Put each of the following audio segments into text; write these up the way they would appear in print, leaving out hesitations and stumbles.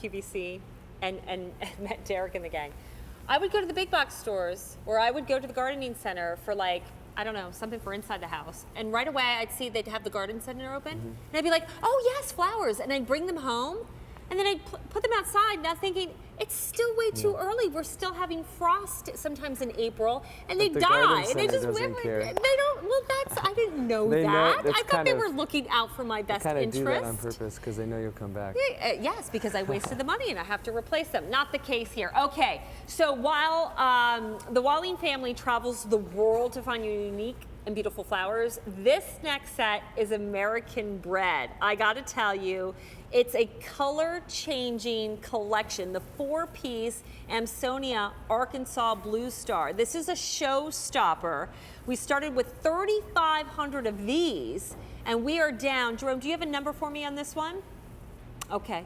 QVC and met Derek and the gang, I would go to the big box stores, or I would go to the gardening center for like, I don't know, something for inside the house. And right away I'd see they'd have the garden center open. And I'd be like, oh yes, flowers. And I'd bring them home. And then I'd put them outside, now thinking, it's still way too early. We're still having frost sometimes in April, and they die. And they just they don't. Well, I didn't know that. I thought they were looking out for my best interest. They do that on purpose because they know you'll come back. Yes, because I wasted the money and I have to replace them. Not the case here. Okay, so while the Walling family travels the world to find unique and beautiful flowers, this next set is American bred. I gotta tell you, it's a color-changing collection. The 4-piece Amsonia Arkansas Blue Star. This is a showstopper. We started with 3,500 of these, and we are down. Jerome, do you have a number for me on this one? Okay.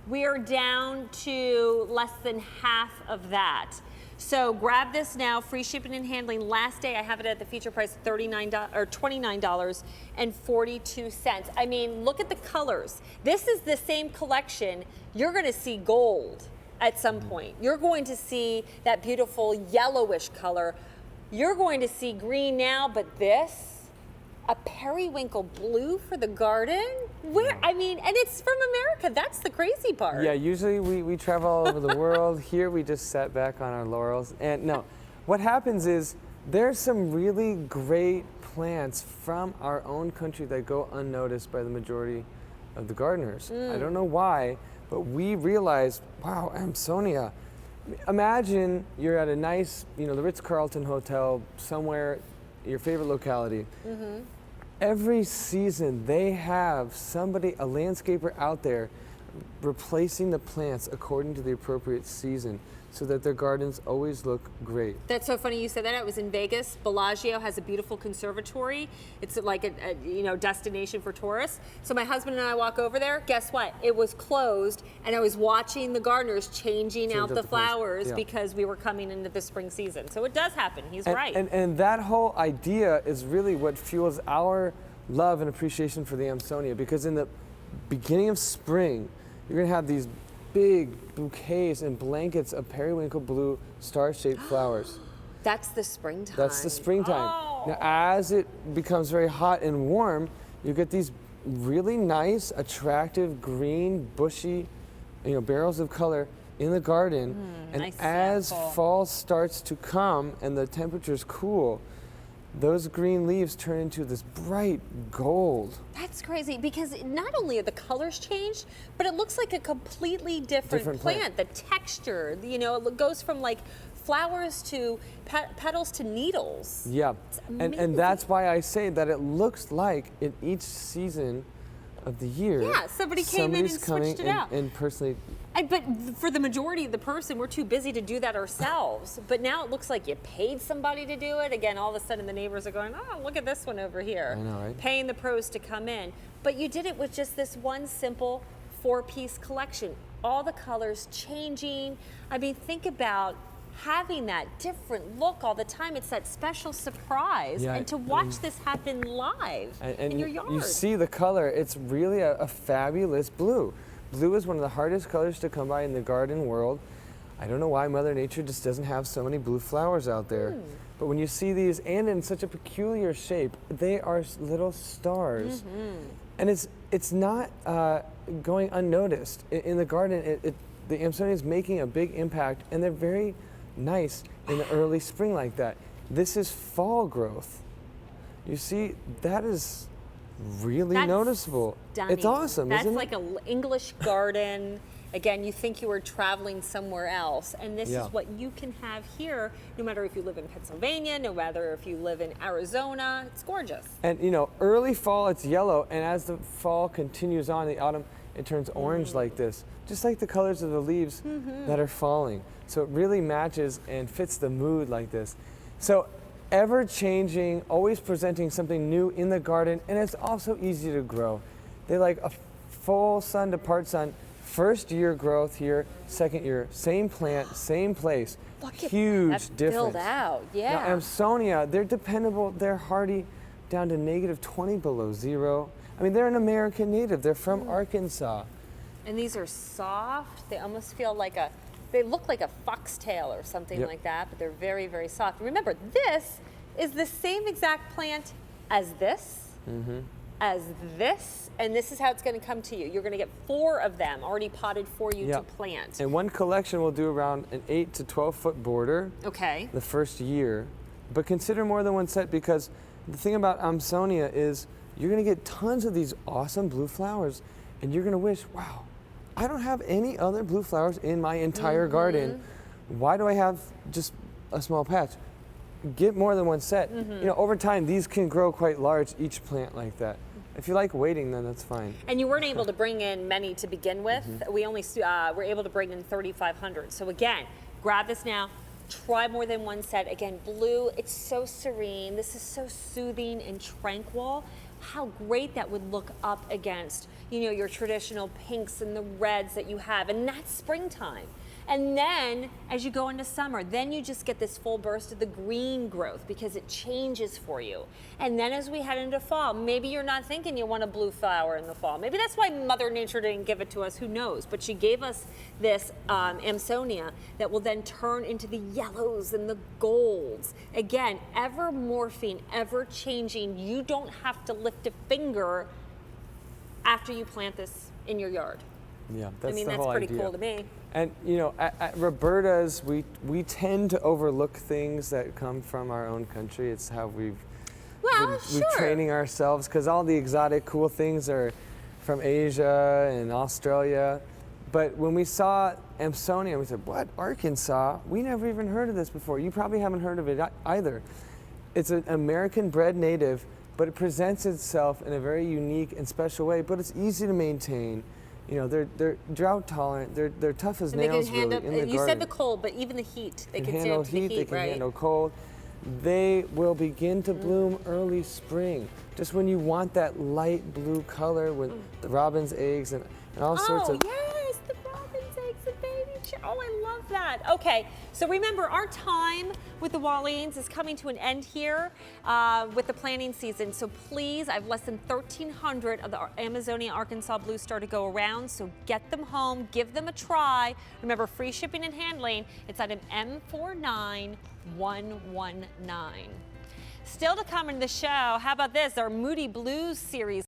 We are down to less than half of that. So grab this now, free shipping and handling. Last day I have it at the feature price of $29.42. I mean, look at the colors. This is the same collection. You're gonna see gold at some point. You're going to see that beautiful yellowish color. You're going to see green now, but this, a periwinkle blue for the garden? Where, I mean, and it's from America. That's the crazy part. Yeah, usually we travel all over the world. Here we just sat back on our laurels. And no, what happens is there's some really great plants from our own country that go unnoticed by the majority of the gardeners. I don't know why, but we realized, wow, Amsonia. Imagine you're at a nice, the Ritz-Carlton hotel somewhere, your favorite locality. Every season they have somebody, a landscaper out there, replacing the plants according to the appropriate season so that their gardens always look great. That's so funny you said that. I was in Vegas. Bellagio has a beautiful conservatory. It's like a destination for tourists. So my husband and I walk over there. Guess what? It was closed, and I was watching the gardeners changing out the flowers because we were coming into the spring season. So it does happen. He's right. And that whole idea is really what fuels our love and appreciation for the Amsonia, because in the beginning of spring, you're going to have these big bouquets and blankets of periwinkle blue star-shaped flowers. That's the springtime. That's the springtime. Oh. Now, as it becomes very hot and warm, you get these really nice, attractive, green, bushy, barrels of color in the garden. And nice as sample. fall starts to come and the temperatures cool, those green leaves turn into this bright gold. That's crazy, because not only are the colors changed, but it looks like a completely different plant. The texture, it goes from like flowers to petals to needles. Yeah, and that's why I say that it looks like in each season of the year. Yeah, somebody came in and switched it out. And personally. But for the majority of the person, we're too busy to do that ourselves. But now it looks like you paid somebody to do it. Again, all of a sudden the neighbors are going, oh, look at this one over here. I know, right? Paying the pros to come in. But you did it with just this one simple 4-piece collection. All the colors changing. I mean, think about having that different look all the time. It's that special surprise. And to watch this happen live in your yard. You see the color. It's really a fabulous blue. Blue is one of the hardest colors to come by in the garden world. I don't know why Mother Nature just doesn't have so many blue flowers out there. But when you see these, and in such a peculiar shape, they are little stars. And it's not going unnoticed. In the garden, the Amsonia is making a big impact, and they're very nice in the early spring like that. This is fall growth. You see, that is really noticeable. Stunning. It's awesome, isn't it? That's like an English garden. Again, you think you were traveling somewhere else, and this is what you can have here, no matter if you live in Pennsylvania, no matter if you live in Arizona. It's gorgeous. And early fall, it's yellow, and as the fall continues on, the autumn, it turns orange like this, just like the colors of the leaves that are falling. So it really matches and fits the mood like this. So ever-changing, always presenting something new in the garden, and it's also easy to grow. They like a full sun to part sun. First year growth here, second year, same plant, same place. Look at huge that difference. Build out, Now, Amsonia, they're dependable, they're hardy down to -20 below zero. I mean, they're an American native, they're from Arkansas. And these are soft. They almost feel like they look like a foxtail or something Yep. like that, but they're very, very soft. Remember, this is the same exact plant as this, and this is how it's going to come to you. You're going to get 4 of them already potted for you to plant. And one collection will do around an 8 to 12 foot border Okay. the first year. But consider more than one set, because the thing about Amsonia is you're going to get tons of these awesome blue flowers, and you're going to wish, wow, I don't have any other blue flowers in my entire garden. Why do I have just a small patch? Get more than one set. You know, over time, these can grow quite large, each plant like that. If you like waiting, then that's fine. And you weren't able to bring in many to begin with. We only were able to bring in 3,500. So again, grab this now. Try more than one set. Again, blue, it's so serene. This is so soothing and tranquil. How great that would look up against, you know, your traditional pinks and the reds that you have. And that's springtime. And then as you go into summer, then you just get this full burst of the green growth because it changes for you. And then as we head into fall, maybe you're not thinking you want a blue flower in the fall. Maybe that's why Mother Nature didn't give it to us, who knows? But she gave us this Amsonia that will then turn into the yellows and the golds. Again, ever morphing, ever changing. You don't have to lift a finger after you plant this in your yard. Yeah, that's I mean, the that's whole pretty idea. cool to me. And you know, at Roberta's, we tend to overlook things that come from our own country. It's how we've Well, training ourselves, because all the exotic cool things are from Asia and Australia. But when we saw Amsonia, we said, "What, Arkansas? We never even heard of this before." You probably haven't heard of it either. It's an American-bred native, but it presents itself in a very unique and special way. But it's easy to maintain. You know, they're drought tolerant. They're tough as And they nails, can handle, really, in the you garden. said the cold, but even the heat. They can handle stand to the they heat, can right? handle cold. They will begin to bloom early spring, just when you want that light blue color with the robin's eggs and all sorts Oh, of. yes, the robin's eggs and baby Oh, I love that. Okay, so remember, our time with the Wallings is coming to an end here with the planting season. So please, I have less than 1,300 of the Amazonia Arkansas Blue Star to go around. So get them home, give them a try. Remember, free shipping and handling. It's item M49119. Still to come in the show, how about this? Our Moody Blues series.